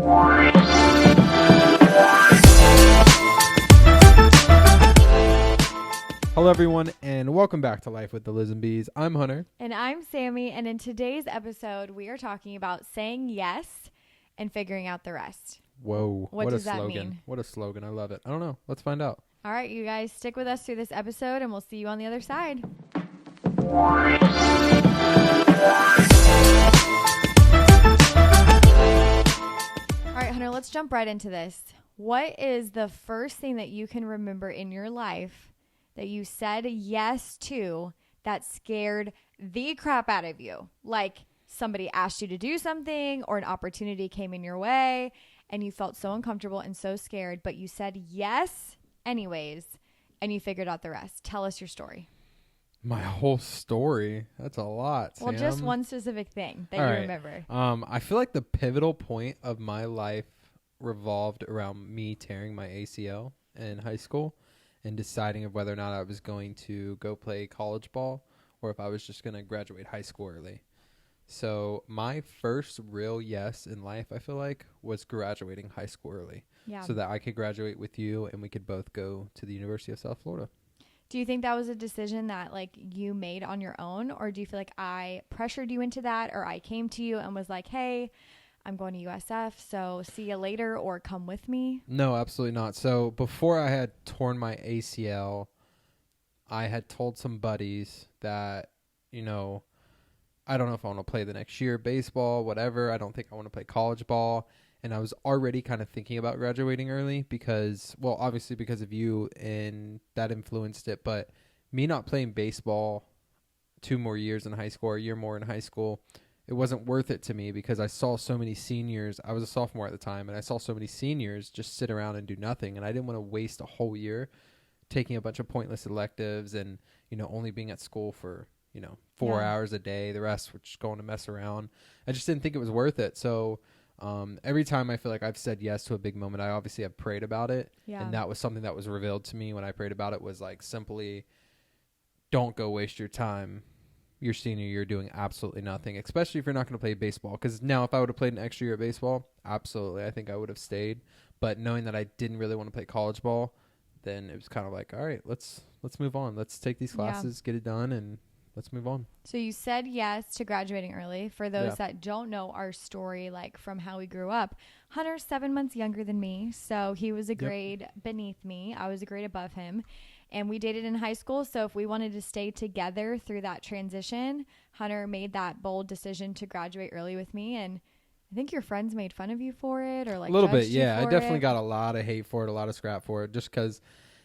Hello everyone and welcome back to Life with the Liz and Bees. I'm Hunter. And I'm Sammy, and in today's episode we are talking about saying yes and figuring out the rest. Whoa. What does a that slogan. mean? What a slogan. I love it. I don't know. Let's find out. All right, you guys, stick with us through this episode and we'll see you on the other side. All right, Hunter, let's jump right into this. What is the first thing that you can remember in your life that you said yes to that scared the crap out of you? Like somebody asked you to do something or an opportunity came in your way and you felt so uncomfortable and so scared, but you said yes anyways and you figured out the rest. Tell us your story. My whole story. That's a lot, Well, Sam. just one specific thing that you remember. I feel like the pivotal point of my life revolved around me tearing my ACL in high school and deciding of whether or not I was going to go play college ball or if I was just going to graduate high school early. So my first real yes in life, I feel like, was graduating high school early. Yeah. So that I could graduate with you and we could both go to the University of South Florida. Do you think that was a decision that like you made on your own, or do you feel like I pressured you into that, or I came to you and was like, hey, I'm going to USF, so see you later, or come with me? No, absolutely not. So before I had torn my ACL, I had told some buddies that, you know, I don't know if I want to play the next year, baseball, whatever. I don't think I want to play college ball. And I was already kind of thinking about graduating early because, well, obviously because of you, and that influenced it. But me not playing baseball 2 more years in high school or a year more in high school, it wasn't worth it to me because I saw so many seniors. I was a sophomore at the time, and I saw so many seniors just sit around and do nothing. And I didn't want to waste a whole year taking a bunch of pointless electives and, you know, only being at school for, 4 hours a day. The rest were just going to mess around. I just didn't think it was worth it. So every time I feel like I've said yes to a big moment, I obviously have prayed about it. Yeah. And that was something that was revealed to me when I prayed about it, was like simply don't go waste your time your senior year doing absolutely nothing, especially if you're not going to play baseball. Because now if I would have played an extra year of baseball, absolutely, I think I would have stayed. But knowing that I didn't really want to play college ball, then it was kind of like, all right, let's move on. Let's take these classes, get it done, and let's move on. So you said yes to graduating early. For those that don't know our story, like from how we grew up, Hunter's 7 months younger than me. So he was a grade beneath me. I was a grade above him. And we dated in high school. So if we wanted to stay together through that transition, Hunter made that bold decision to graduate early with me. And I think your friends made fun of you for it, or like a little bit. judged you Yeah, I for definitely it. got a lot of hate for it, a lot of scrap for it, just because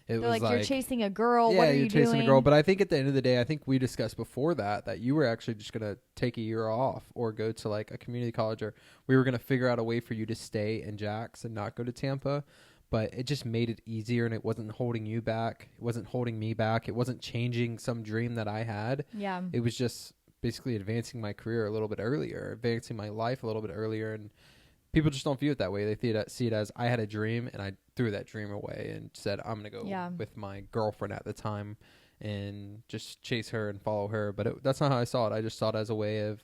it They're was like, you're chasing a girl. Yeah, what are you're you chasing doing? a girl. But I think at the end of the day, I think we discussed before that you were actually just going to take a year off or go to like a community college, or we were going to figure out a way for you to stay in Jax and not go to Tampa. But it just made it easier, and it wasn't holding you back. It wasn't holding me back. It wasn't changing some dream that I had. Yeah. It was just basically advancing my career a little bit earlier, advancing my life a little bit earlier. And people just don't view it that way. They see it as I had a dream, and I threw that dream away and said, I'm going to go with my girlfriend at the time and just chase her and follow her. But that's not how I saw it. I just saw it as a way of,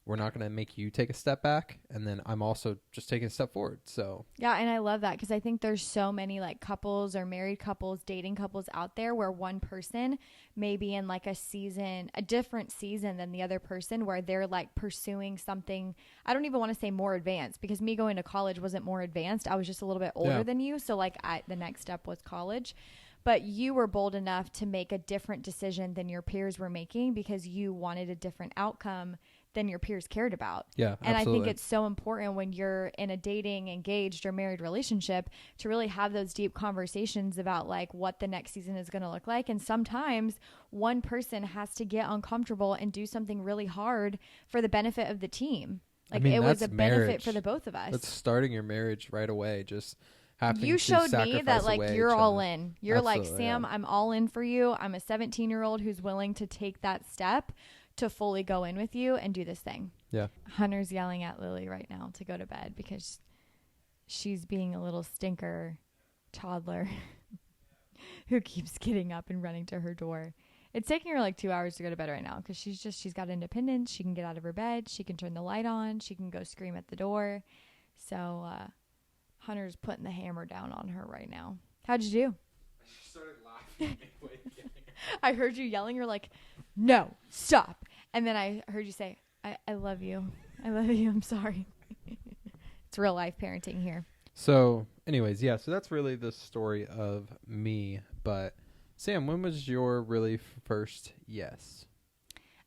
we're not going to make you take a step back, and then I'm also just taking a step forward. So yeah, and I love that because I think there's so many like couples or married couples, dating couples out there where one person may be in like a different season than the other person, where they're like pursuing something. I don't even want to say more advanced, because me going to college wasn't more advanced. I was just a little bit older than you. So like the next step was college. But you were bold enough to make a different decision than your peers were making because you wanted a different outcome than your peers cared about. Yeah, and absolutely. I think it's so important when you're in a dating, engaged, or married relationship to really have those deep conversations about like what the next season is going to look like. And sometimes one person has to get uncomfortable and do something really hard for the benefit of the team. Like, it was a benefit for the both of us. That's starting your marriage right away. Just having you to showed me that like away you're each all other. in. You're Absolutely, like, Sam, I'm all in for you. I'm a 17-year-old who's willing to take that step to fully go in with you and do this thing. Yeah. Hunter's yelling at Lily right now to go to bed because she's being a little stinker toddler who keeps getting up and running to her door. It's taking her like 2 hours to go to bed right now because she's got independence. She can get out of her bed. She can turn the light on. She can go scream at the door. So Hunter's putting the hammer down on her right now. How'd you do? She started laughing midway through. I heard you yelling. You're like, no, stop. And then I heard you say, I love you. I love you. I'm sorry. It's real life parenting here. So anyways, yeah, so that's really the story of me. But Sam, when was your really first yes?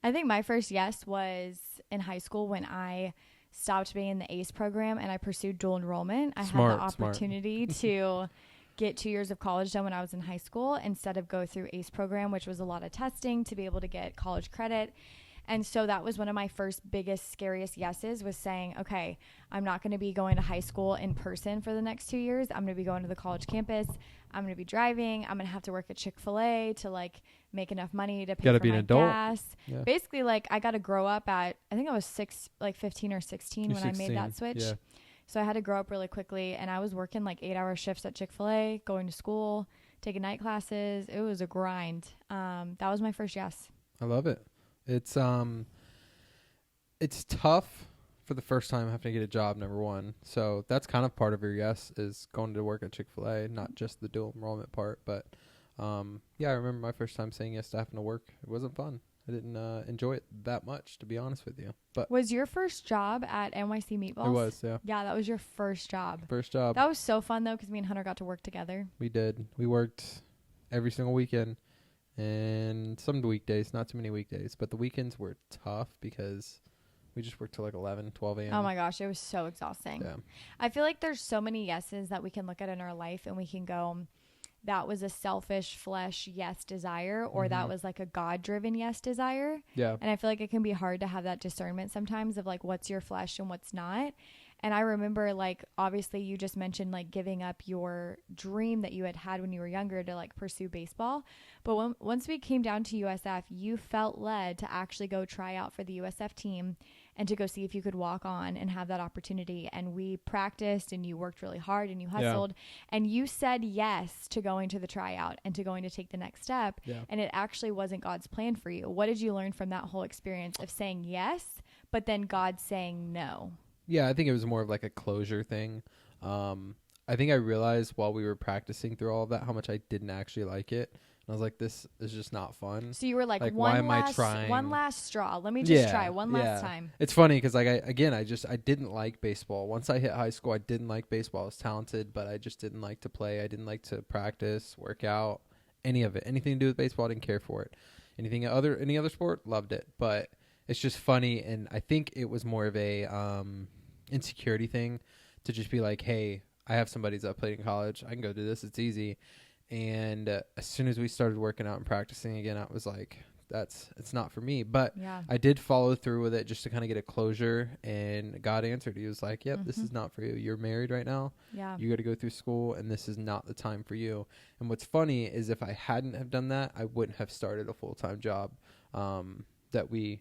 I think my first yes was in high school when I stopped being in the ACE program and I pursued dual enrollment. I had the opportunity to get 2 years of college done when I was in high school instead of go through ACE program, which was a lot of testing to be able to get college credit. And so that was one of my first biggest, scariest yeses, was saying, okay, I'm not going to be going to high school in person for the next 2 years. I'm going to be going to the college campus. I'm going to be driving. I'm going to have to work at Chick-fil-A to like make enough money to pay for my gas. Yeah. Basically, like I got to grow up at, I think I was 15 or 16 when 16. I made that switch. Yeah. So I had to grow up really quickly, and I was working like 8-hour shifts at Chick-fil-A, going to school, taking night classes. It was a grind. That was my first yes. I love it. It's tough for the first time having to get a job, number one. So that's kind of part of your yes, is going to work at Chick-fil-A, not just the dual enrollment part. But yeah, I remember my first time saying yes to having to work. It wasn't fun. I didn't enjoy it that much, to be honest with you. But was your first job at NYC Meatballs? It was, yeah. Yeah, that was your first job. First job. That was so fun, though, because me and Hunter got to work together. We did. We worked every single weekend. And some weekdays, not too many weekdays, but the weekends were tough because we just worked till like 11, 12 a.m. Oh my gosh, it was so exhausting. Yeah. I feel like there's so many yeses that we can look at in our life and we can go, that was a selfish flesh yes desire, or that was like a God-driven yes desire. Yeah. And I feel like it can be hard to have that discernment sometimes of like what's your flesh and what's not. And I remember, like, obviously you just mentioned like giving up your dream that you had when you were younger to like pursue baseball. But once we came down to USF, you felt led to actually go try out for the USF team and to go see if you could walk on and have that opportunity. And we practiced and you worked really hard and you hustled and you said yes to going to the tryout and to going to take the next step. Yeah. And it actually wasn't God's plan for you. What did you learn from that whole experience of saying yes, but then God saying no? Yeah, I think it was more of like a closure thing. I think I realized while we were practicing through all of that how much I didn't actually like it. And I was like, this is just not fun. So you were like why am I trying? One last straw. Let me just try one last time. It's funny because like I didn't like baseball. Once I hit high school, I didn't like baseball. I was talented, but I just didn't like to play. I didn't like to practice, work out, any of it. Anything to do with baseball, I didn't care for it. Any other sport, loved it. But it's just funny, and I think it was more of a insecurity thing to just be like, hey, I have somebody that played in college. I can go do this. It's easy. And as soon as we started working out and practicing again, I was like, it's not for me. But I did follow through with it just to kind of get a closure, and God answered. He was like, yep, this is not for you. You're married right now. Yeah. You got to go through school, and this is not the time for you. And what's funny is if I hadn't have done that, I wouldn't have started a full-time job that we,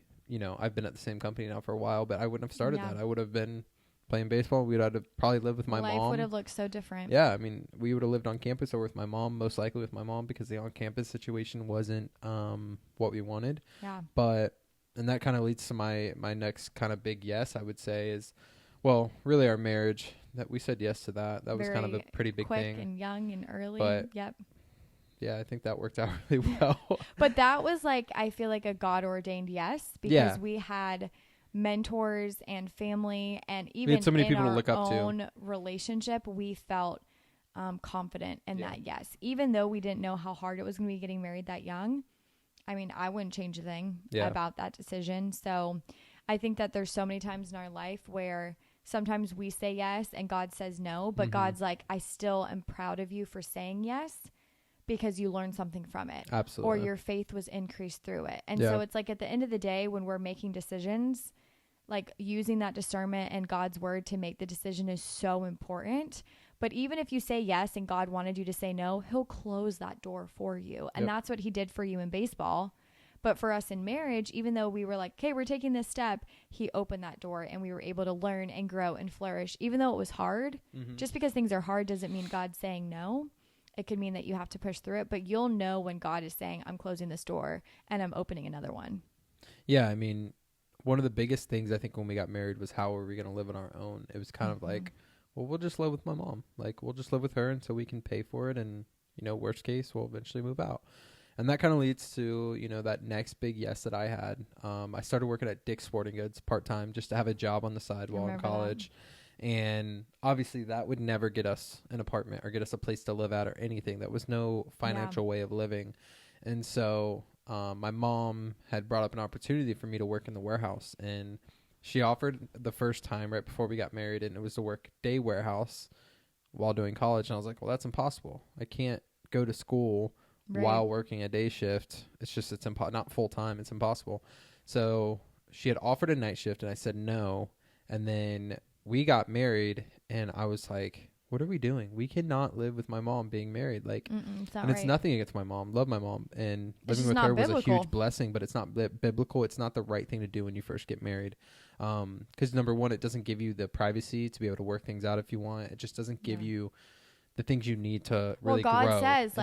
I've been at the same company now for a while, but I wouldn't have started that. I would have been playing baseball. We'd have probably lived with my mom. Life would have looked so different. Yeah, I mean, we would have lived on campus or with my mom, most likely with my mom, because the on-campus situation wasn't what we wanted. Yeah. And that kind of leads to my next kind of big yes, I would say, is, well, really our marriage. That we said yes to that. That was kind of a pretty big thing. Quick and young and early. But yep. Yeah, I think that worked out really well. But that was like, I feel like a God-ordained yes, because we had mentors and family, and even so many in people our to look up own to. Relationship, we felt confident in that yes. Even though we didn't know how hard it was going to be getting married that young. I mean, I wouldn't change a thing about that decision. So I think that there's so many times in our life where sometimes we say yes and God says no, but God's like, I still am proud of you for saying yes, because you learned something from it. Absolutely. Or your faith was increased through it. And so it's like at the end of the day, when we're making decisions, like using that discernment and God's word to make the decision is so important. But even if you say yes and God wanted you to say no, he'll close that door for you. And that's what he did for you in baseball. But for us in marriage, even though we were like, okay, we're taking this step, he opened that door and we were able to learn and grow and flourish. Even though it was hard, just because things are hard doesn't mean God's saying no. It could mean that you have to push through it, but you'll know when God is saying, I'm closing this door and I'm opening another one. Yeah, I mean, one of the biggest things I think when we got married was how were we going to live on our own. It was kind of like, well, we'll just live with my mom. Like, we'll just live with her until we can pay for it. And, you know, worst case, we'll eventually move out. And that kind of leads to, you know, that next big yes that I had. I started working at Dick's Sporting Goods part-time just to have a job on the side while in college. And obviously that would never get us an apartment or get us a place to live at or anything. That was no financial way of living. And so my mom had brought up an opportunity for me to work in the warehouse. And she offered the first time right before we got married, and it was to work day warehouse while doing college. And I was like, well, that's impossible. I can't go to school while working a day shift. It's not full time. It's impossible. So she had offered a night shift and I said no. And then we got married and I was like, what are we doing? We cannot live with my mom being married. Like, it's nothing against my mom. Love my mom. And living with her was a huge blessing, but it's not biblical. It's not the right thing to do when you first get married. Because number one, it doesn't give you the privacy to be able to work things out if you want. It just doesn't give you the things you need to really grow in marriage. Well, God says,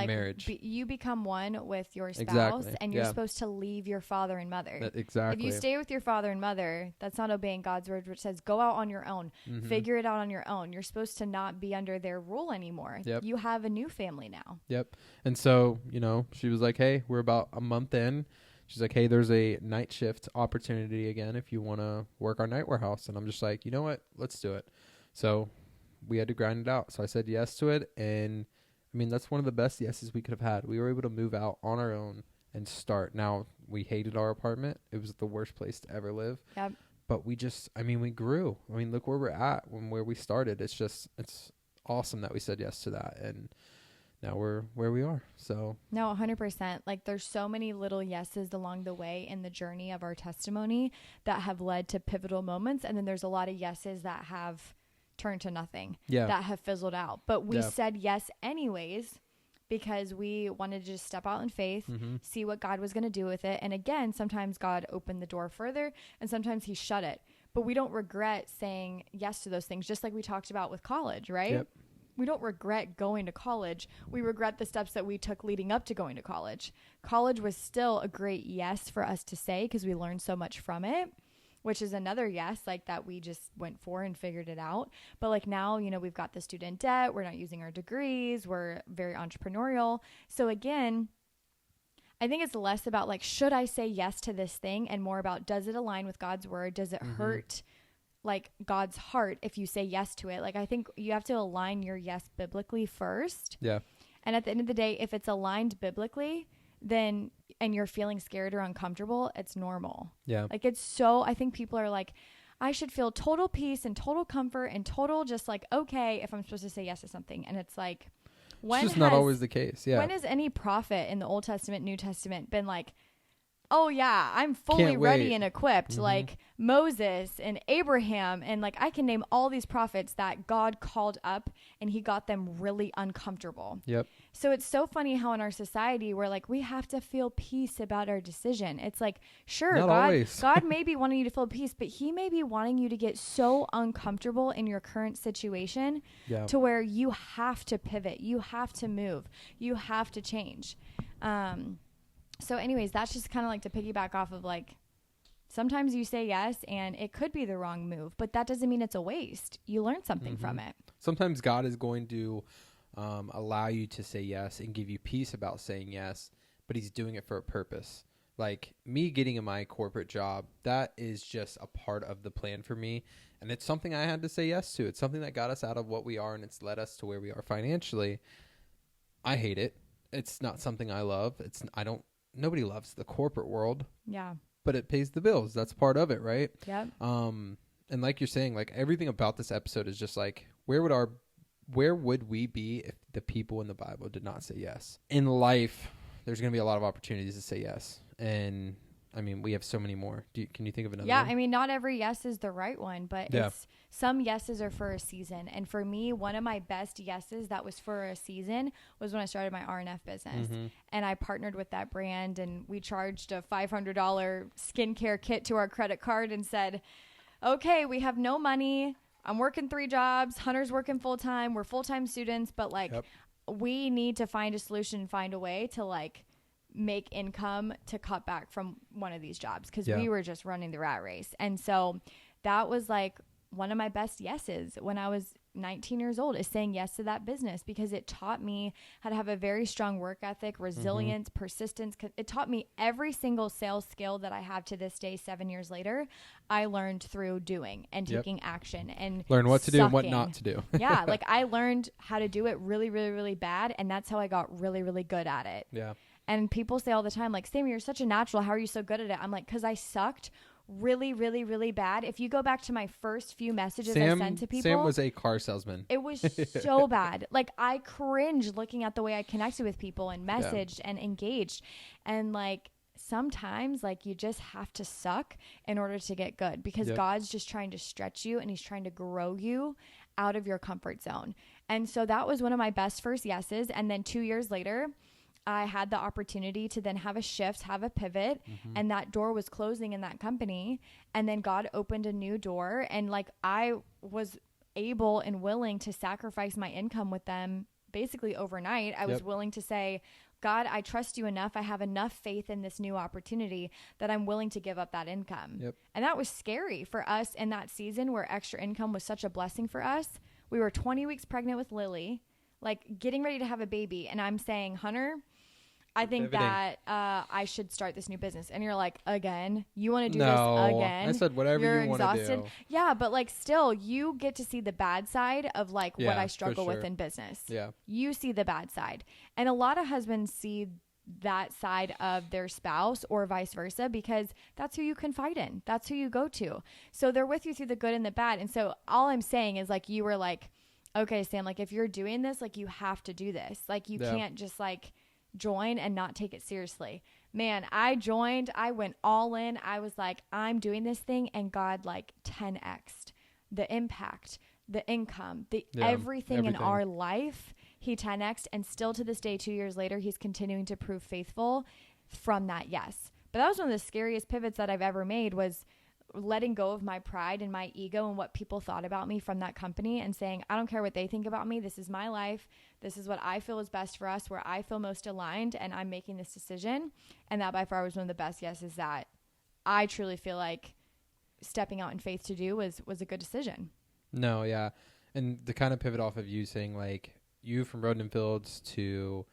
like, you become one with your spouse, and you're supposed to leave your father and mother. Exactly. If you stay with your father and mother, that's not obeying God's word, which says go out on your own, figure it out on your own. You're supposed to not be under their rule anymore. Yep. You have a new family now. Yep. And so, you know, she was like, hey, we're about a month in. She's like, hey, there's a night shift opportunity again if you want to work our night warehouse. And I'm just like, you know what? Let's do it. So we had to grind it out. So I said yes to it. And I mean, that's one of the best yeses we could have had. We were able to move out on our own and start. Now, we hated our apartment. It was the worst place to ever live. Yep. But we grew. I mean, look where we're at where we started. It's awesome that we said yes to that. And now we're where we are. So no, 100%. Like, there's so many little yeses along the way in the journey of our testimony that have led to pivotal moments. And then there's a lot of yeses that have turned to nothing, that have fizzled out. But we said yes anyways because we wanted to just step out in faith, see what God was going to do with it. And again, sometimes God opened the door further and sometimes he shut it. But we don't regret saying yes to those things, just like we talked about with college, right? Yep. We don't regret going to college. We regret the steps that we took leading up to going to college. College was still a great yes for us to say because we learned so much from it, which is another yes, like that we just went for and figured it out. But like now, you know, we've got the student debt. We're not using our degrees. We're very entrepreneurial. So again, I think it's less about like, should I say yes to this thing? And more about, does it align with God's word? Does it hurt like God's heart if you say yes to it? Like, I think you have to align your yes biblically first. Yeah. And at the end of the day, if it's aligned biblically, then, and you're feeling scared or uncomfortable, it's normal. Yeah. Like, I think people are like, I should feel total peace and total comfort and total just like, okay, if I'm supposed to say yes to something. And it's like, it's just not always the case. Yeah. When has any prophet in the Old Testament, New Testament been like, oh yeah, I'm fully ready and equipped, like Moses and Abraham, and like I can name all these prophets that God called up and he got them really uncomfortable. Yep. So it's so funny how in our society we're like, we have to feel peace about our decision. It's like, sure, God may be wanting you to feel peace, but he may be wanting you to get so uncomfortable in your current situation to where you have to pivot, you have to move, you have to change. So anyways, that's just kind of like to piggyback off of like, sometimes you say yes and it could be the wrong move, but that doesn't mean it's a waste. You learn something from it. Sometimes God is going to allow you to say yes and give you peace about saying yes, but he's doing it for a purpose. Like me getting in my corporate job, that is just a part of the plan for me. And it's something I had to say yes to. It's something that got us out of what we are and it's led us to where we are financially. I hate it. It's not something I love. Nobody loves the corporate world. Yeah. But it pays the bills. That's part of it, right? Yep. And like you're saying, like everything about this episode is just like, where would we be if the people in the Bible did not say yes? In life, there's going to be a lot of opportunities to say yes. And I mean, we have so many more. Can you think of another one? I mean, not every yes is the right one, but some yeses are for a season. And for me, one of my best yeses that was for a season was when I started my RNF business. And I partnered with that brand and we charged a $500 skincare kit to our credit card and said, okay, we have no money. I'm working 3 jobs. Hunter's working full time. We're full-time students, but like we need to find a solution, find a way to like make income to cut back from one of these jobs because Yeah. we were just running the rat race. And so that was like one of my best yeses when I was 19 years old, is saying yes to that business, because it taught me how to have a very strong work ethic, resilience, persistence. It taught me every single sales skill that I have to this day, 7 years later, I learned through doing and taking action and learn what to do and what sucking. not to do. Yeah. Like I learned how to do it really, really, really bad. And that's how I got really, really good at it. Yeah. And people say all the time, like, Sammy, you're such a natural. How are you so good at it? I'm like, because I sucked really, really, really bad. If you go back to my first few messages I sent to people. Sam was a car salesman. It was so bad. Like, I cringed looking at the way I connected with people and messaged and engaged. And like, sometimes like you just have to suck in order to get good, because God's just trying to stretch you and he's trying to grow you out of your comfort zone. And so that was one of my best first yeses. And then 2 years later, I had the opportunity to then have a shift, have a pivot, and that door was closing in that company. And then God opened a new door, and like I was able and willing to sacrifice my income with them basically overnight. I was willing to say, God, I trust you enough. I have enough faith in this new opportunity that I'm willing to give up that income. And that was scary for us in that season where extra income was such a blessing for us. We were 20 weeks pregnant with Lily, like getting ready to have a baby. And I'm saying, Hunter, I think that I should start this new business. And you're like, again? You want to do this again? I said whatever you want to do. Yeah, but like still, you get to see the bad side of like what I struggle with in business. Yeah. You see the bad side. And a lot of husbands see that side of their spouse or vice versa, because that's who you confide in. That's who you go to. So they're with you through the good and the bad. And so all I'm saying is like, you were like, okay, Sam, like if you're doing this, like you have to do this. Like you can't just like join and not take it seriously. Man, I joined, I went all in. I was like, I'm doing this thing, and God like 10x'd the impact, the income, the everything in our life. He 10x'd, and still to this day, 2 years later, he's continuing to prove faithful from that yes. But that was one of the scariest pivots that I've ever made, was letting go of my pride and my ego and what people thought about me from that company, and saying, I don't care what they think about me. This is my life. This is what I feel is best for us, where I feel most aligned, and I'm making this decision. And that by far was one of the best yeses that I truly feel like stepping out in faith to do was a good decision. No, yeah. And to kind of pivot off of you saying like you from Roden and Fields to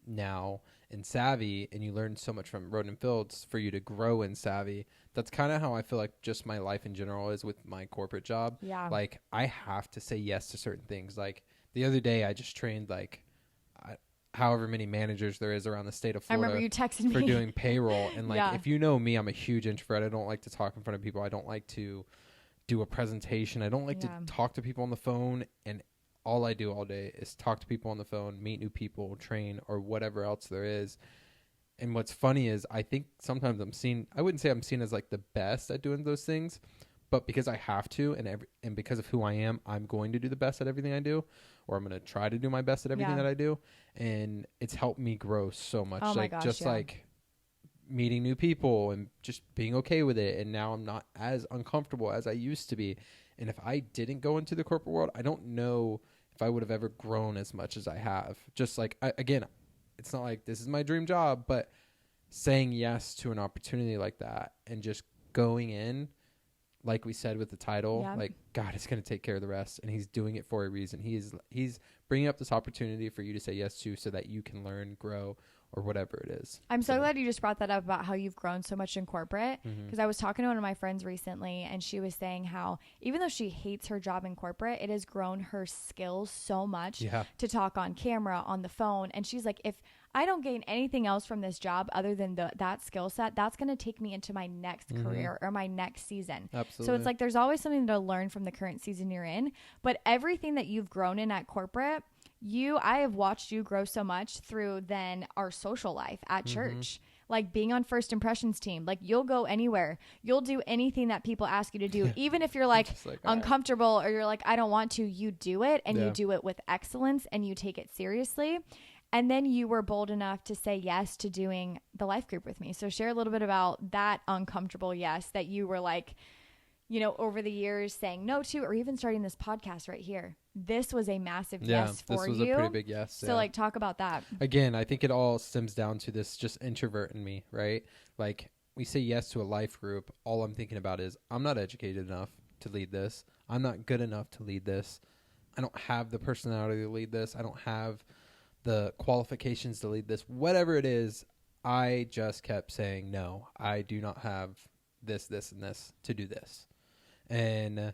now in Savvy, and you learned so much from Roden and Fields for you to grow in Savvy. That's kind of how I feel like just my life in general is with my corporate job. Yeah. Like I have to say yes to certain things. Like the other day I just trained like however many managers there is around the state of Florida. I remember you texted me for doing payroll. And like, if you know me, I'm a huge introvert. I don't like to talk in front of people. I don't like to do a presentation. I don't like to talk to people on the phone. And all I do all day is talk to people on the phone, meet new people, train, or whatever else there is. And what's funny is I think sometimes I wouldn't say I'm seen as like the best at doing those things, but because I have to, and because of who I am, I'm going to do the best at everything I do, or I'm going to try to do my best at everything that I do. And it's helped me grow so much. Oh like, my gosh, just like meeting new people and just being okay with it. And now I'm not as uncomfortable as I used to be. And if I didn't go into the corporate world, I don't know if I would have ever grown as much as I have. Just like, again, it's not like this is my dream job, but saying yes to an opportunity like that and just going in, like we said with the title, like God is going to take care of the rest, and he's doing it for a reason. He's bringing up this opportunity for you to say yes to, so that you can learn, grow, or whatever it is. I'm so glad you just brought that up about how you've grown so much in corporate, because I was talking to one of my friends recently, and she was saying how even though she hates her job in corporate, it has grown her skills so much to talk on camera, on the phone. And she's like, if I don't gain anything else from this job other than that skill set, that's going to take me into my next career or my next season. Absolutely. So it's like there's always something to learn from the current season you're in, but everything that you've grown in at corporate, I have watched you grow so much through then our social life at church, like being on First Impressions team. Like you'll go anywhere. You'll do anything that people ask you to do, even if you're like uncomfortable or you're like, I don't want to, you do it, and you do it with excellence, and you take it seriously. And then you were bold enough to say yes to doing the life group with me. So share a little bit about that uncomfortable yes that you were like, over the years saying no to, or even starting this podcast right here. This was a massive yes for you. This was a pretty big yes. So like, talk about that. Again, I think it all stems down to this just introvert in me, right? Like, we say yes to a life group. All I'm thinking about is I'm not educated enough to lead this. I'm not good enough to lead this. I don't have the personality to lead this. I don't have the qualifications to lead this. Whatever it is, I just kept saying, no, I do not have this, and this to do this. And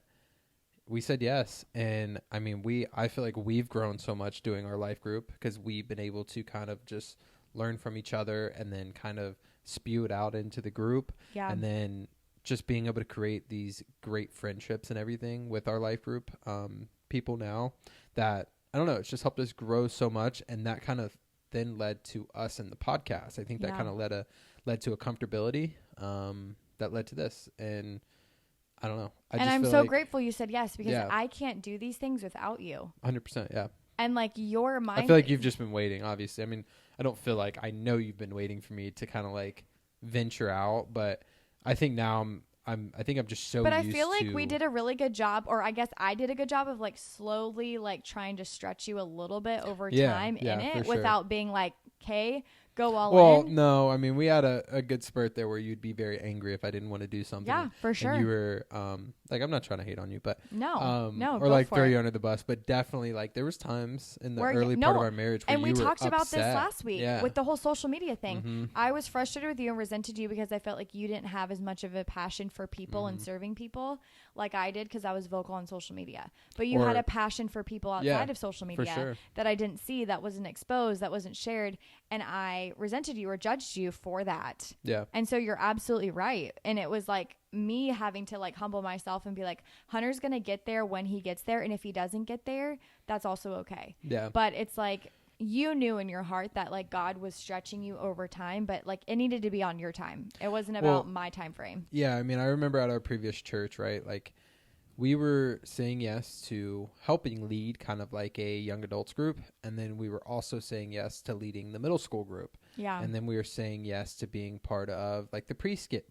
we said yes. And I mean, I feel like we've grown so much doing our life group because we've been able to kind of just learn from each other and then kind of spew it out into the group. Yeah. And then just being able to create these great friendships and everything with our life group people now that, I don't know, it's just helped us grow so much. And that kind of then led to us in the podcast. I think that kind of led to a comfortability that led to this. And I don't know. I'm so grateful you said yes, because I can't do these things without you. 100%. Yeah. And like, your mind. I feel like you've just been waiting, obviously. I mean, I don't feel like, I know you've been waiting for me to kind of like venture out, but I think now I think I'm just so But used I feel like to, we did a really good job, or I guess I did a good job of like slowly like trying to stretch you a little bit over time in it without being like, okay, go all in. Well, no, I mean, we had a good spurt there where you'd be very angry if I didn't want to do something. Yeah, for sure. And you were like, I'm not trying to hate on you, but no, or like throw you under the bus, but definitely like there was times in the early part of our marriage where and we you were talked about upset. this last week with the whole social media thing. Mm-hmm. I was frustrated with you and resented you because I felt like you didn't have as much of a passion for people and serving people like I did, because I was vocal on social media. But you had a passion for people outside of social media that I didn't see, that wasn't exposed, that wasn't shared, and I resented you or judged you for that. Yeah. And so you're absolutely right. And it was like me having to like humble myself and be like, Hunter's going to get there when he gets there. And if he doesn't get there, that's also okay. Yeah. But it's like, you knew in your heart that like God was stretching you over time, but like it needed to be on your time. It wasn't about my time frame. Yeah. I mean, I remember at our previous church, right? Like, we were saying yes to helping lead kind of like a young adults group. And then we were also saying yes to leading the middle school group. Yeah. And then we were saying yes to being part of like the preschool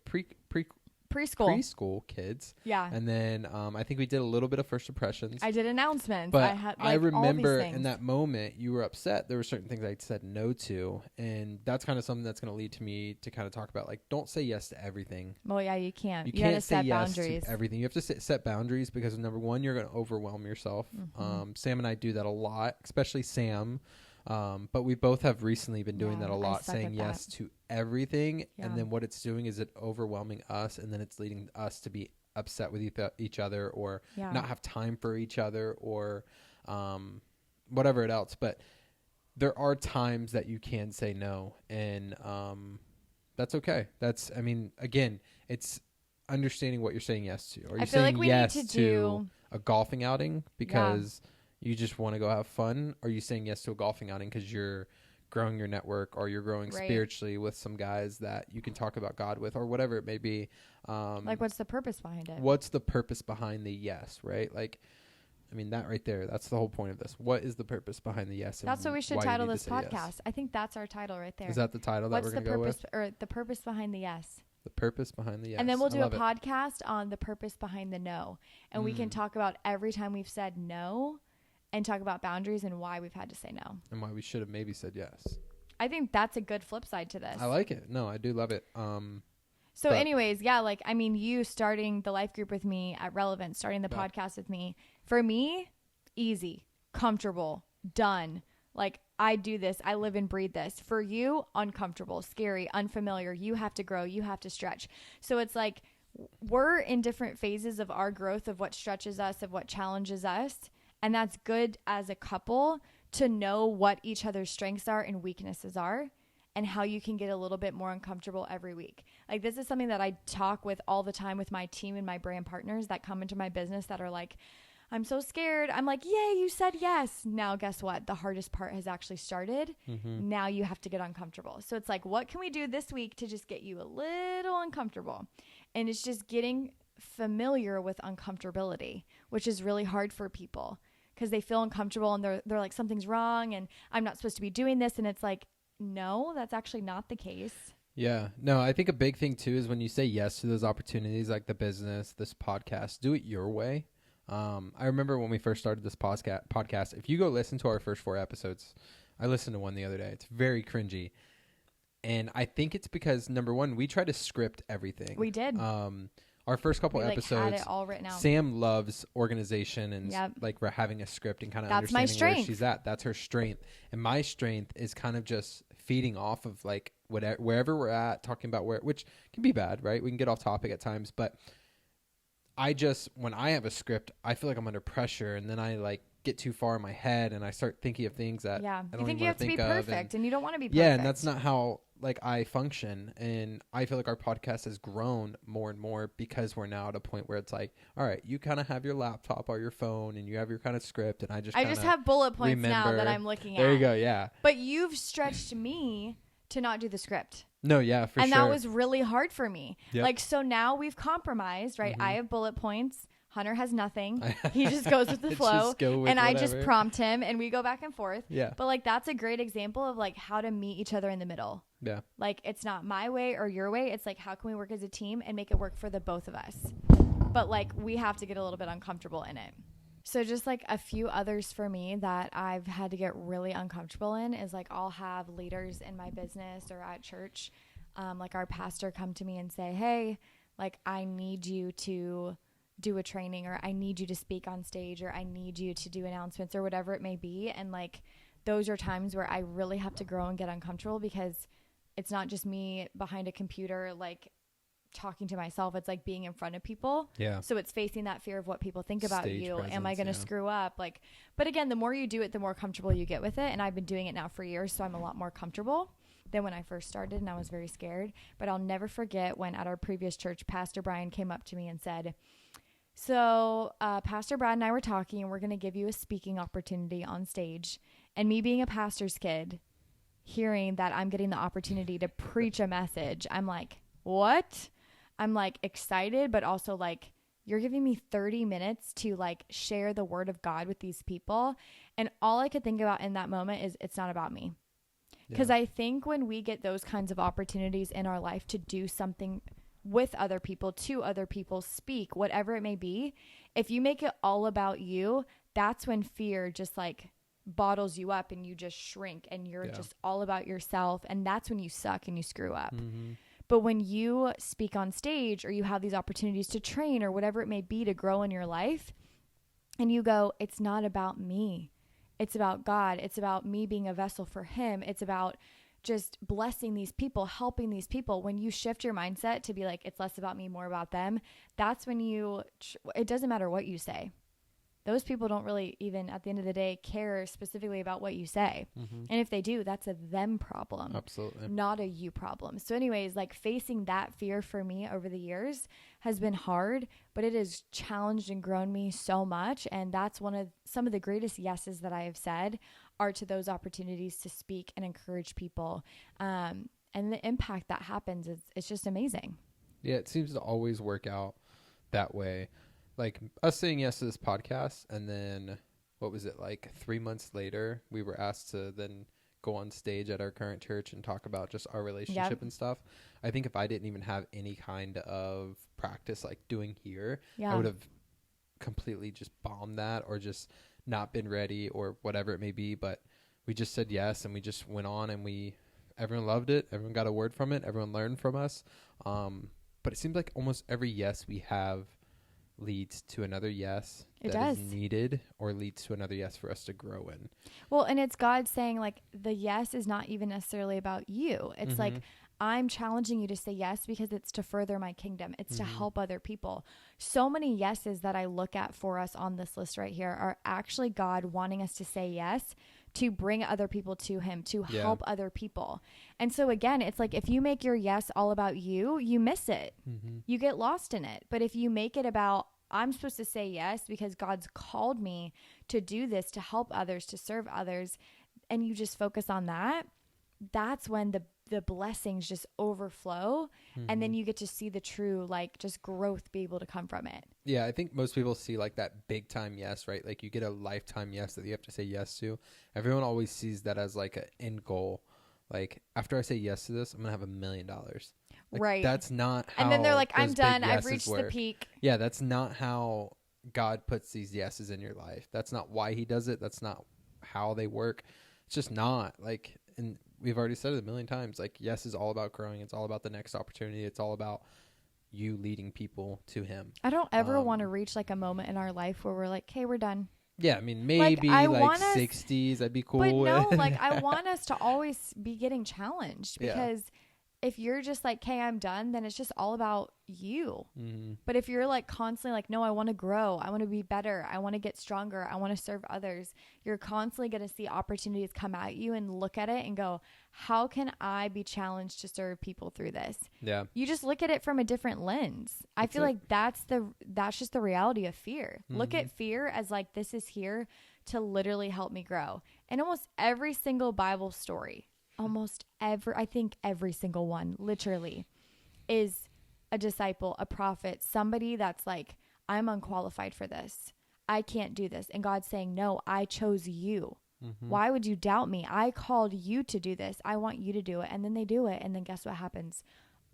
kids. Yeah. And then I think we did a little bit of first impressions. I did announcements. But I remember in that moment you were upset. There were certain things I said no to. And that's kind of something that's going to lead to me to kind of talk about, like, don't say yes to everything. Well, yeah, you can't. You can't say set yes boundaries to everything. You have to set boundaries because, number one, you're going to overwhelm yourself. Mm-hmm. Sam and I do that a lot, especially Sam. But we both have recently been doing that a lot, saying yes to everything. Yeah. And then what it's doing is it overwhelming us, and then it's leading us to be upset with each other, or not have time for each other, or whatever else. But there are times that you can say no, and that's okay. I mean, again, it's understanding what you're saying yes to. Are you saying yes to a golfing outing because you just want to go have fun? Or are you saying yes to a golfing outing because you're growing your network, or you're growing spiritually with some guys that you can talk about God with, or whatever it may be? Like, what's the purpose behind it? What's the purpose behind the yes, right? Like, I mean, that right there, that's the whole point of this. What is the purpose behind the yes? That's what we should title this podcast. Yes? I think that's our title right there. Is that the title that we're going to go with? Or the purpose behind the yes. The purpose behind the yes. And then we'll do a podcast on the purpose behind the no. And we can talk about every time we've said no, and talk about boundaries and why we've had to say no. And why we should have maybe said yes. I think that's a good flip side to this. I like it. No, I do love it. So anyways, yeah, like, I mean, you starting the life group with me at Relevant, starting the podcast with me, for me, easy, comfortable, done. Like, I do this. I live and breathe this. For you, uncomfortable, scary, unfamiliar. You have to grow. You have to stretch. So it's like, we're in different phases of our growth, of what stretches us, of what challenges us. And that's good as a couple to know what each other's strengths are and weaknesses are, and how you can get a little bit more uncomfortable every week. Like, this is something that I talk with all the time with my team and my brand partners that come into my business that are like, I'm so scared. I'm like, yay, you said yes. Now, guess what? The hardest part has actually started. Mm-hmm. Now you have to get uncomfortable. So it's like, what can we do this week to just get you a little uncomfortable? And it's just getting familiar with uncomfortability, which is really hard for people because they feel uncomfortable and they're like, something's wrong and I'm not supposed to be doing this. And it's like, no, that's actually not the case. Yeah. No, I think a big thing too is when you say yes to those opportunities like the business, this podcast, do it your way. I remember when we first started this podcast, if you go listen to our first 4 episodes, I listened to one the other day. It's very cringy. And I think it's because, number one, we try to script everything. We did. Our first couple we, episodes, had it all written out. Sam loves organization and Yep. like we're having a script and kind of That's my understanding where strength. she's at. That's her strength. And my strength is kind of just feeding off of like whatever, wherever we're at, talking about which can be bad, right? We can get off topic at times, but when I have a script, I feel like I'm under pressure and then I like get too far in my head and I start thinking of things that I don't you think even you have to be perfect and you don't want to be perfect. Yeah, and that's not how like I function. And I feel like our podcast has grown more and more because we're now at a point where it's like, all right, you kind of have your laptop or your phone and you have your kind of script and I just have bullet points now that I'm looking at. There you go, yeah. But you've stretched me to not do the script. No, yeah, for sure. And that was really hard for me. Yep. Like, so now we've compromised, right? I have bullet points. Hunter has nothing. He just goes with the flow. And I just prompt him and we go back and forth. Yeah. But like, that's a great example of like how to meet each other in the middle. Yeah. Like, it's not my way or your way. It's like, how can we work as a team and make it work for the both of us? But like, we have to get a little bit uncomfortable in it. So just like a few others for me that I've had to get really uncomfortable in is like, I'll have leaders in my business or at church, like our pastor come to me and say, hey, like, I need you to do a training, or I need you to speak on stage, or I need you to do announcements, or whatever it may be. And like, those are times where I really have to grow and get uncomfortable, because it's not just me behind a computer, like talking to myself. It's like being in front of people. Yeah. So it's facing that fear of what people think about Stage you. presence, Am I going to screw up? Like, but again, the more you do it, the more comfortable you get with it. And I've been doing it now for years, so I'm a lot more comfortable than when I first started, and I was very scared. But I'll never forget when at our previous church, Pastor Brian came up to me and said, so Pastor Brad and I were talking, and we're going to give you a speaking opportunity on stage. And me being a pastor's kid, hearing that I'm getting the opportunity to preach a message, I'm like, what? I'm like excited, but also like, you're giving me 30 minutes to like share the word of God with these people. And all I could think about in that moment is, it's not about me. Because I think when we get those kinds of opportunities in our life to do something with other people, to other people, speak, whatever it may be, if you make it all about you, that's when fear just like bottles you up and you just shrink and you're just all about yourself. And that's when you suck and you screw up. Mm-hmm. But when you speak on stage, or you have these opportunities to train, or whatever it may be to grow in your life, and you go, it's not about me. It's about God. It's about me being a vessel for him. It's about just blessing these people, helping these people. When you shift your mindset to be like, it's less about me, more about them, that's when it doesn't matter what you say. Those people don't really even at the end of the day care specifically about what you say. Mm-hmm. And if they do, that's a them problem. Absolutely. Not a you problem. So anyways, like facing that fear for me over the years has been hard, but it has challenged and grown me so much. And that's some of the greatest yeses that I have said are to those opportunities to speak and encourage people. And the impact that happens it's just amazing. Yeah, it seems to always work out that way. Like us saying yes to this podcast, and then what was it, like 3 months later, we were asked to then go on stage at our current church and talk about just our relationship and stuff. I think if I didn't even have any kind of practice like doing here, I would have completely just bombed that, or just not been ready, or whatever it may be. But we just said yes, and we just went on, and everyone loved it. Everyone got a word from it. Everyone learned from us. But it seems like almost every yes we have leads to another yes that is needed, or leads to another yes for us to grow in. Well, and it's God saying like, the yes is not even necessarily about you. It's like, I'm challenging you to say yes because it's to further my kingdom. It's to help other people. So many yeses that I look at for us on this list right here are actually God wanting us to say yes to bring other people to him, to help other people. And so again, it's like, if you make your yes all about you, you miss it. Mm-hmm. You get lost in it. But if you make it about, I'm supposed to say yes because God's called me to do this, to help others, to serve others, and you just focus on that, that's when the blessings just overflow. Mm-hmm. And then you get to see the true, like, just growth be able to come from it. Yeah, I think most people see like that big time yes, right? Like you get a lifetime yes that you have to say yes to. Everyone always sees that as like an end goal. like, after I say yes to this, I'm going to have $1 million. Like, Right. that's not how And then they're like, I'm those done. big I've yeses reached the work. peak. Yeah, that's not how God puts these yeses in your life. That's not why he does it. That's not how they work. It's just not. Like, and we've already said it a million times. Like, yes is all about growing. It's all about the next opportunity. It's all about you leading people to him. I don't ever want to reach like a moment in our life where we're like, okay, we're done. Yeah, I mean, maybe I like want us, 60s, I'd be cool but no, with. like I want us to always be getting challenged, Yeah. because if you're just like, okay, I'm done, then it's just all about you. Mm-hmm. But if you're like constantly like, no, I want to grow, I want to be better, I want to get stronger, I want to serve others, you're constantly going to see opportunities come at you and look at it and go, how can I be challenged to serve people through this? Yeah. You just look at it from a different lens. I feel like that's just the reality of fear. Mm-hmm. Look at fear as like, this is here to literally help me grow. And almost every single Bible story, I think every single one literally is a disciple, a prophet, somebody that's like, I'm unqualified for this. I can't do this. And God's saying, no, I chose you. Mm-hmm. Why would you doubt me? I called you to do this. I want you to do it. And then they do it. And then guess what happens?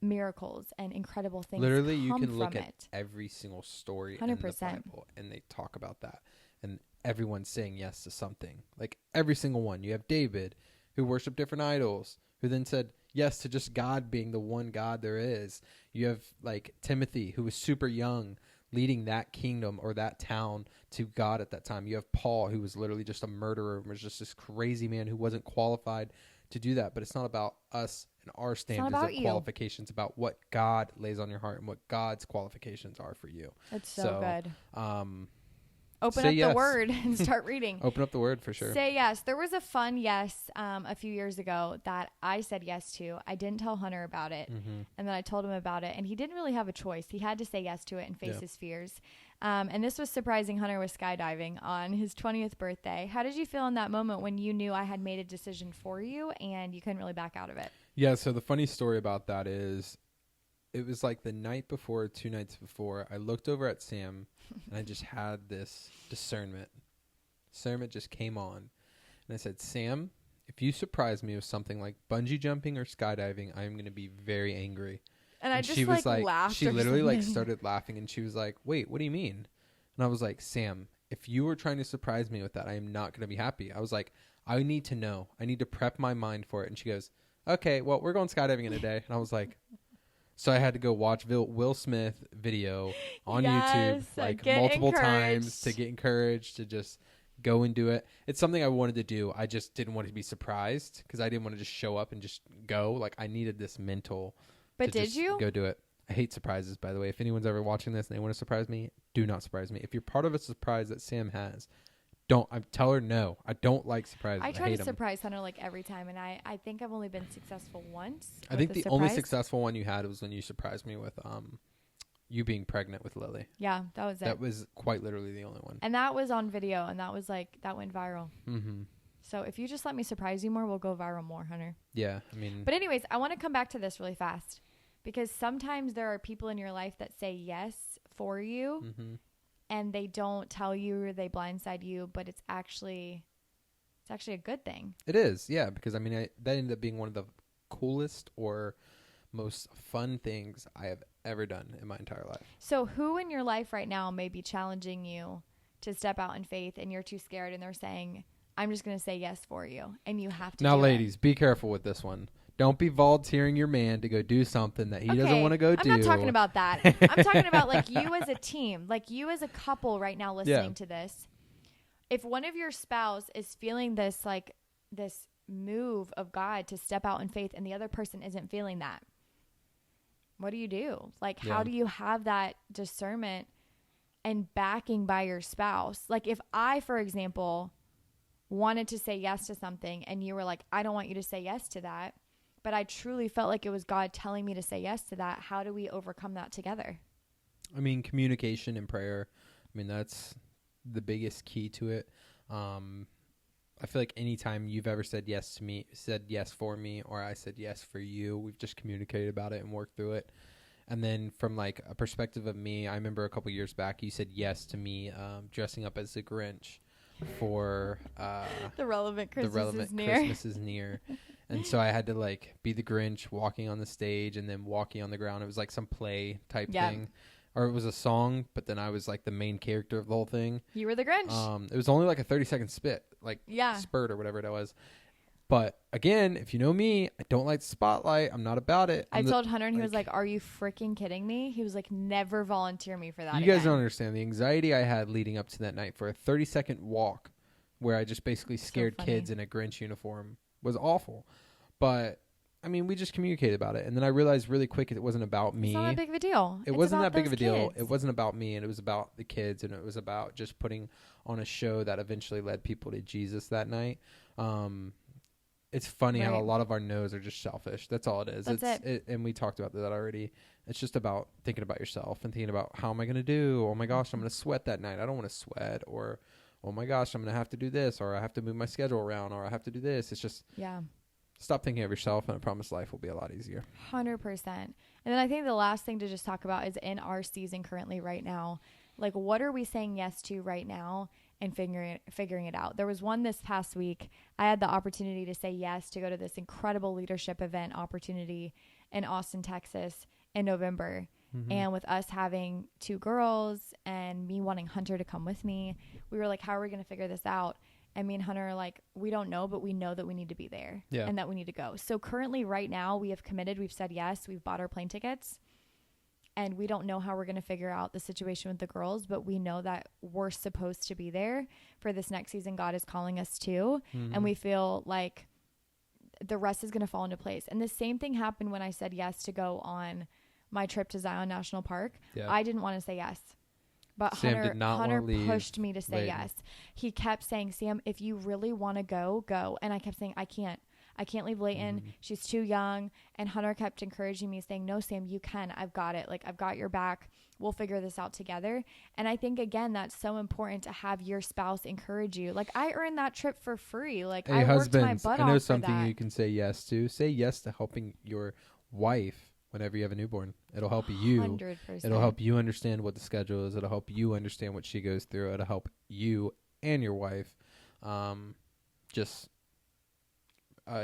Miracles and incredible things. Literally, come you can look from at it. every single story 100%. in the Bible, and they talk about that. And everyone's saying yes to something. Like, every single one. You have David, who worshiped different idols, who then said yes to just God being the one God there is. You have, like, Timothy, who was super young, leading that kingdom or that town to God at that time. You have Paul, who was literally just a murderer, was just this crazy man who wasn't qualified to do that. But it's not about us and our standards of qualifications, about what God lays on your heart and what God's qualifications are for you. That's so good. Open up the word and start reading. Open up the word for sure. Say yes. There was a fun yes a few years ago that I said yes to. I didn't tell Hunter about it. Mm-hmm. And then I told him about it. And he didn't really have a choice. He had to say yes to it and face his fears. And this was surprising. Hunter was skydiving on his 20th birthday. How did you feel in that moment when you knew I had made a decision for you and you couldn't really back out of it? Yeah, so the funny story about that is, it was like the night before, 2 nights before, I looked over at Sam and I just had this discernment. Discernment just came on. And I said, Sam, if you surprise me with something like bungee jumping or skydiving, I am going to be very angry. And I just she was like laughed. She literally like started laughing and she was like, wait, what do you mean? And I was like, Sam, if you were trying to surprise me with that, I am not going to be happy. I was like, I need to know. I need to prep my mind for it. And she goes, okay, well, we're going skydiving in a day. And I was like, so I had to go watch Will Smith video on YouTube like multiple times to get encouraged to just go and do it. It's something I wanted to do. I just didn't want to be surprised because I didn't want to just show up and just go. Like, I needed this mental. But did you go do it? I hate surprises, by the way. If anyone's ever watching this and they want to surprise me, do not surprise me. If you're part of a surprise that Sam has, tell her no. I don't like surprises. I try to surprise Hunter like every time, and I think I've only been successful once. I think the only successful one you had was when you surprised me with you being pregnant with Lily. Yeah, that was it. That was quite literally the only one. And that was on video, and that was like, that went viral. Mm-hmm. So if you just let me surprise you more, we'll go viral more, Hunter. Yeah, I mean. But anyways, I want to come back to this really fast, because sometimes there are people in your life that say yes for you. Mm-hmm. And they don't tell you or they blindside you, but it's actually a good thing. It is, yeah, because I mean that ended up being one of the coolest or most fun things I have ever done in my entire life. So who in your life right now may be challenging you to step out in faith and you're too scared and they're saying, I'm just going to say yes for you, and you have to now, do ladies, it. Be careful with this one. Don't be volunteering your man to go do something that he doesn't want to go do. I'm not talking about that. I'm talking about like you as a team, like you as a couple right now listening to this. If one of your spouse is feeling this like this move of God to step out in faith and the other person isn't feeling that, what do you do? Like, how do you have that discernment and backing by your spouse? Like, if I, for example, wanted to say yes to something and you were like, I don't want you to say yes to that, but I truly felt like it was God telling me to say yes to that. How do we overcome that together? I mean, communication and prayer. I mean, that's the biggest key to it. I feel like anytime you've ever said yes to me, said yes for me, or I said yes for you, we've just communicated about it and worked through it. And then from like a perspective of me, I remember a couple years back, you said yes to me dressing up as the Grinch for the relevant Christmas is near. Christmas is near. And so I had to like be the Grinch walking on the stage and then walking on the ground. It was like some play type thing. Or it was a song, but then I was like the main character of the whole thing. You were the Grinch. It was only like a 30-second spurt or whatever it was. But again, if you know me, I don't like the spotlight. I'm not about it. I told Hunter and he was like, are you freaking kidding me? He was like, never volunteer me for that. You guys don't understand the anxiety I had leading up to that night for a 30-second walk where I just basically scared kids in a Grinch uniform was awful. But I mean, we just communicated about it. And then I realized really quick it wasn't about me. It's not that big of a deal. It wasn't that big of a deal. It wasn't about me, and it was about the kids, and it was about just putting on a show that eventually led people to Jesus that night. It's funny how a lot of our no's are just selfish. That's all it is. That's it. And we talked about that already. It's just about thinking about yourself and thinking about how am I going to do? Oh my gosh, I'm going to sweat that night. I don't want to sweat. Or, oh my gosh, I'm going to have to do this, or I have to move my schedule around, or I have to do this. It's just stop thinking of yourself, and I promise life will be a lot easier. 100%. And then I think the last thing to just talk about is in our season currently right now, like what are we saying yes to right now and figuring it out. There was one this past week. I had the opportunity to say yes to go to this incredible leadership event opportunity in Austin, Texas in November. Mm-hmm. And with us having 2 girls and me wanting Hunter to come with me, we were like, how are we going to figure this out? And me and Hunter are like, we don't know, but we know that we need to be there and that we need to go. So currently right now we have committed, we've said yes, we've bought our plane tickets. And we don't know how we're going to figure out the situation with the girls, but we know that we're supposed to be there for this next season. God is calling us to, and we feel like the rest is going to fall into place. And the same thing happened when I said yes to go on my trip to Zion National Park. Yeah. I didn't want to say yes, but Hunter pushed me to say yes. He kept saying, Sam, if you really want to go, go. And I kept saying, I can't leave Layton. She's too young. And Hunter kept encouraging me saying, no, Sam, you can. I've got it. Like, I've got your back. We'll figure this out together. And I think, again, that's so important to have your spouse encourage you. Like, I earned that trip for free. Like, hey, I worked my butt off for that. I know something you can say yes to. Say yes to helping your wife whenever you have a newborn. It'll help you. 100%. It'll help you understand what the schedule is. It'll help you understand what she goes through. It'll help you and your wife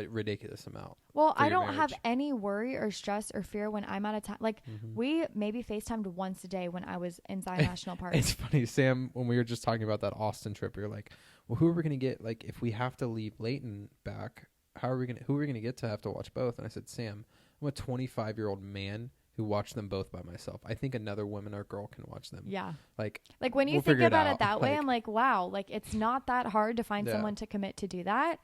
ridiculous amount. Well, I don't have any worry or stress or fear when I'm out of town. Like, we maybe FaceTimed once a day when I was in Zion National Park. It's funny, Sam, when we were just talking about that Austin trip, we were like, well, who are we going to get? Like, if we have to leave Layton back, who are we going to get to have to watch both? And I said, Sam, I'm a 25-year-old man who watched them both by myself. I think another woman or girl can watch them. Yeah. Like when you think about it that way, I'm like, wow, like it's not that hard to find someone to commit to do that.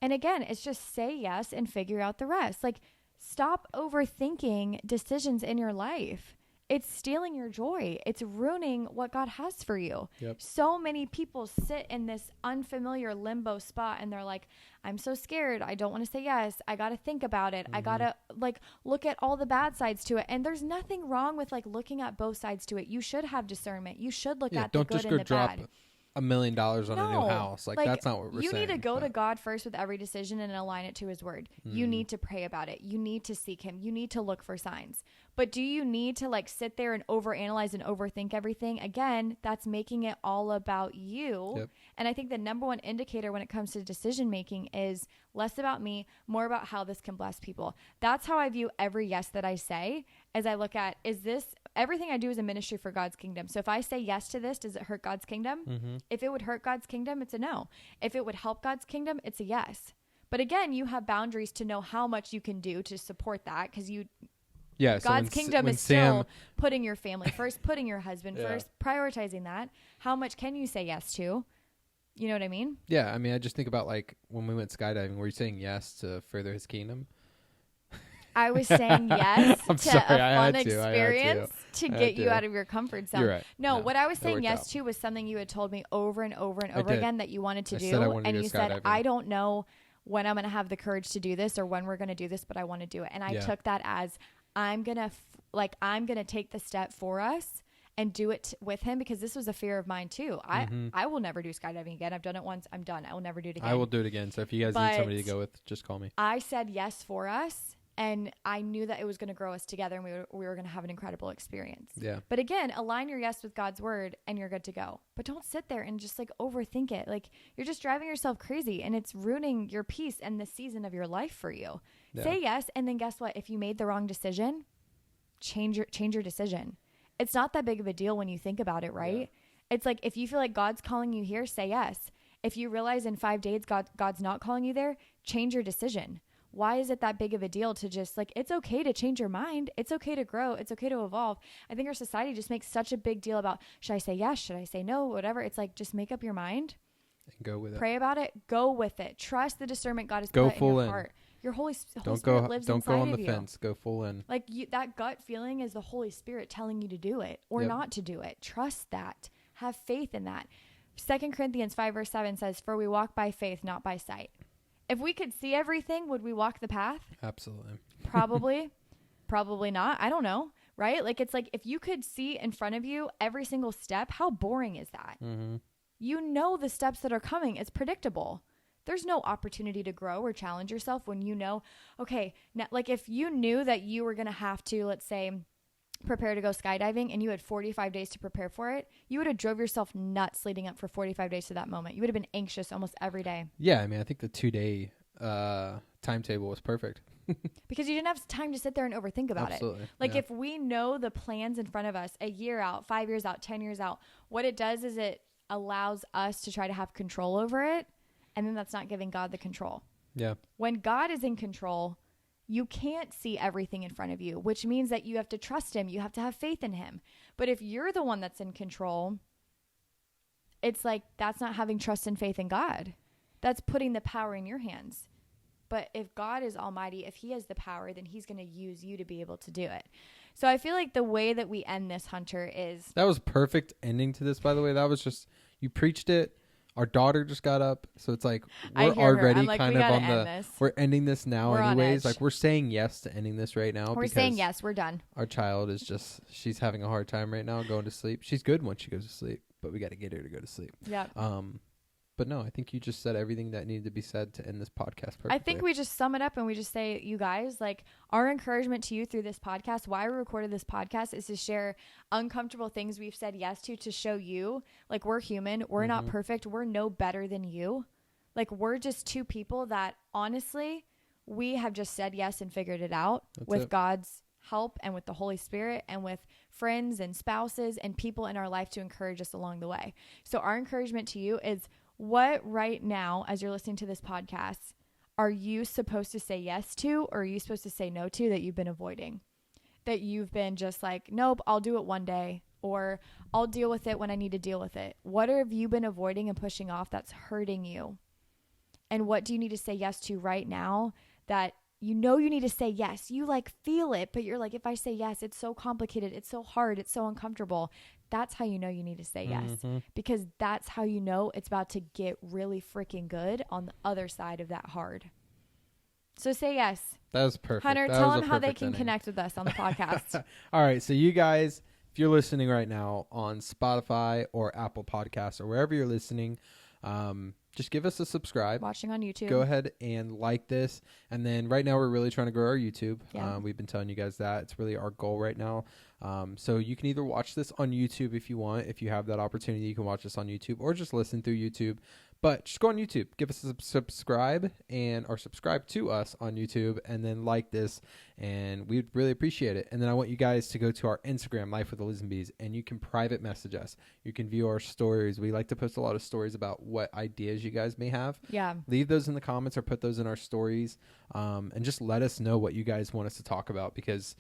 And again, it's just say yes and figure out the rest. Like, stop overthinking decisions in your life. It's stealing your joy. It's ruining what God has for you. Yep. So many people sit in this unfamiliar limbo spot and they're like, I'm so scared. I don't want to say yes. I got to think about it. I got to look at all the bad sides to it. And there's nothing wrong with looking at both sides to it. You should have discernment. You should look at the good and the bad. $1 million on a new house. Like that's not what we're saying. You need to go to God first with every decision and align it to his word. You need to pray about it. You need to seek him. You need to look for signs. But do you need to sit there and overanalyze and overthink everything? Again, that's making it all about you. Yep. And I think the number one indicator when it comes to decision making is less about me, more about how this can bless people. That's how I view every yes that I say, as I look at, everything I do is a ministry for God's kingdom. So if I say yes to this, does it hurt God's kingdom? If it would hurt God's kingdom, it's a no. If it would help God's kingdom, it's a yes. But again, you have boundaries to know how much you can do to support that, because God's kingdom is still putting your family first, putting your husband first, prioritizing that. How much can you say yes to? You know what I mean? Yeah. I mean, I just think about when we went skydiving, were you saying yes to further his kingdom? I was saying yes to a fun experience to get you out of your comfort zone. You're right. No, what I was saying yes to was something you had told me over and over and over again that you wanted to do. And you said, I don't know when I'm going to have the courage to do this or when we're going to do this, but I want to do it. And I took that as I'm going to take the step for us and do it with him, because this was a fear of mine too. I will never do skydiving again. I've done it once. I'm done. I will never do it again. I will do it again. So if you guys need somebody to go with, just call me. I said yes for us. And I knew that it was going to grow us together, and we were going to have an incredible experience. Yeah. But again, align your yes with God's word and you're good to go. But don't sit there and just like overthink it. Like you're just driving yourself crazy and it's ruining your peace and the season of your life for you. Yeah. Say yes. And then guess what? If you made the wrong decision, change your decision. It's not that big of a deal when you think about it, right? Yeah. It's like, if you feel like God's calling you here, say yes. If you realize in 5 days God's not calling you there, change your decision. Why is it that big of a deal to just like, it's okay to change your mind. It's okay to grow. It's okay to evolve. I think our society just makes such a big deal about, should I say yes? Should I say no? Whatever. It's like, just make up your mind. And go with it. Pray about it. Go with it. Trust the discernment God has put in your heart. Your Holy Spirit lives inside of you. Don't go on the fence. Go full in. Like that gut feeling is the Holy Spirit telling you to do it or not to do it. Trust that. Have faith in that. 2 Corinthians 5 verse 7 says, for we walk by faith, not by sight. If we could see everything, would we walk the path? Absolutely. Probably not. I don't know. Right? Like, it's like, if you could see in front of you every single step, how boring is that? Mm-hmm. You know the steps that are coming. It's predictable. There's no opportunity to grow or challenge yourself when you know, okay, now, like if you knew that you were going to have to, let's say, prepare to go skydiving and you had 45 days to prepare for it, you would have drove yourself nuts leading up for 45 days to that moment. You would have been anxious almost every day. Yeah. I mean, I think the 2-day timetable was perfect. Because you didn't have time to sit there and overthink about Absolutely. it. Like if we know the plans in front of us a year out, 5 years out, 10 years out, what it does is it allows us to try to have control over it. And then that's not giving God the control. Yeah. When God is in control, you can't see everything in front of you, which means that you have to trust him. You have to have faith in him. But if you're the one that's in control, it's like, that's not having trust and faith in God. That's putting the power in your hands. But if God is almighty, if he has the power, then he's going to use you to be able to do it. So I feel like the way that we end this, Hunter, is... That was perfect ending to this, by the way. That was just, you preached it. Our daughter just got up, so it's like we're already like, kind of on the. We're ending this now, anyways. Like we're saying yes to ending this right now. We're saying yes. We're done. Our child is she's having a hard time right now going to sleep. She's good once she goes to sleep, but we got to get her to go to sleep. Yeah. But no, I think you just said everything that needed to be said to end this podcast perfectly. I think we just sum it up and we just say, you guys, like our encouragement to you through this podcast, why we recorded this podcast is to share uncomfortable things we've said yes to show you, like we're human, we're not perfect, we're no better than you. Like we're just two people that honestly, we have just said yes and figured it out with God's help and with the Holy Spirit and with friends and spouses and people in our life to encourage us along the way. So our encouragement to you is, what right now, as you're listening to this podcast, are you supposed to say yes to, or are you supposed to say no to that you've been avoiding? That you've been just like, nope, I'll do it one day, or I'll deal with it when I need to deal with it. What have you been avoiding and pushing off that's hurting you? And what do you need to say yes to right now that you know you need to say yes? You like feel it, but you're like, if I say yes, it's so complicated. It's so hard. It's so uncomfortable. That's how you know you need to say yes, because that's how you know it's about to get really freaking good on the other side of that hard. So say yes. That was perfect. Hunter, tell them how they can connect with us on the podcast. All right. So you guys, if you're listening right now on Spotify or Apple Podcasts or wherever you're listening, just give us a subscribe. Watching on YouTube. Go ahead and like this. And then right now we're really trying to grow our YouTube. Yeah. We've been telling you guys that. It's really our goal right now. So you can either watch this on YouTube if you want. If you have that opportunity, you can watch this on YouTube or just listen through YouTube. But just go on YouTube, give us a subscribe or subscribe to us on YouTube, and then like this, and we'd really appreciate it. And then I want you guys to go to our Instagram, Life with the Listenbees, and you can private message us. You can view our stories. We like to post a lot of stories about what ideas you guys may have. Yeah. Leave those in the comments or put those in our stories, and just let us know what you guys want us to talk about, because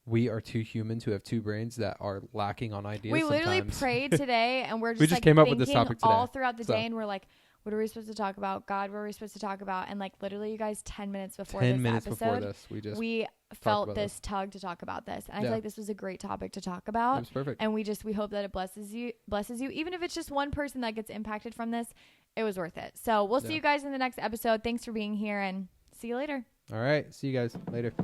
we are two humans who have two brains that are lacking on ideas. We literally prayed today, and we're just, we just came up with this topic today all throughout the day, and we're like, what are we supposed to talk about? God, what are we supposed to talk about? And like literally, you guys, 10 minutes before we felt this tug to talk about this. And I feel like this was a great topic to talk about. It was perfect. And we hope that it blesses you. Even if it's just one person that gets impacted from this, it was worth it. So we'll see you guys in the next episode. Thanks for being here, and see you later. All right. See you guys later.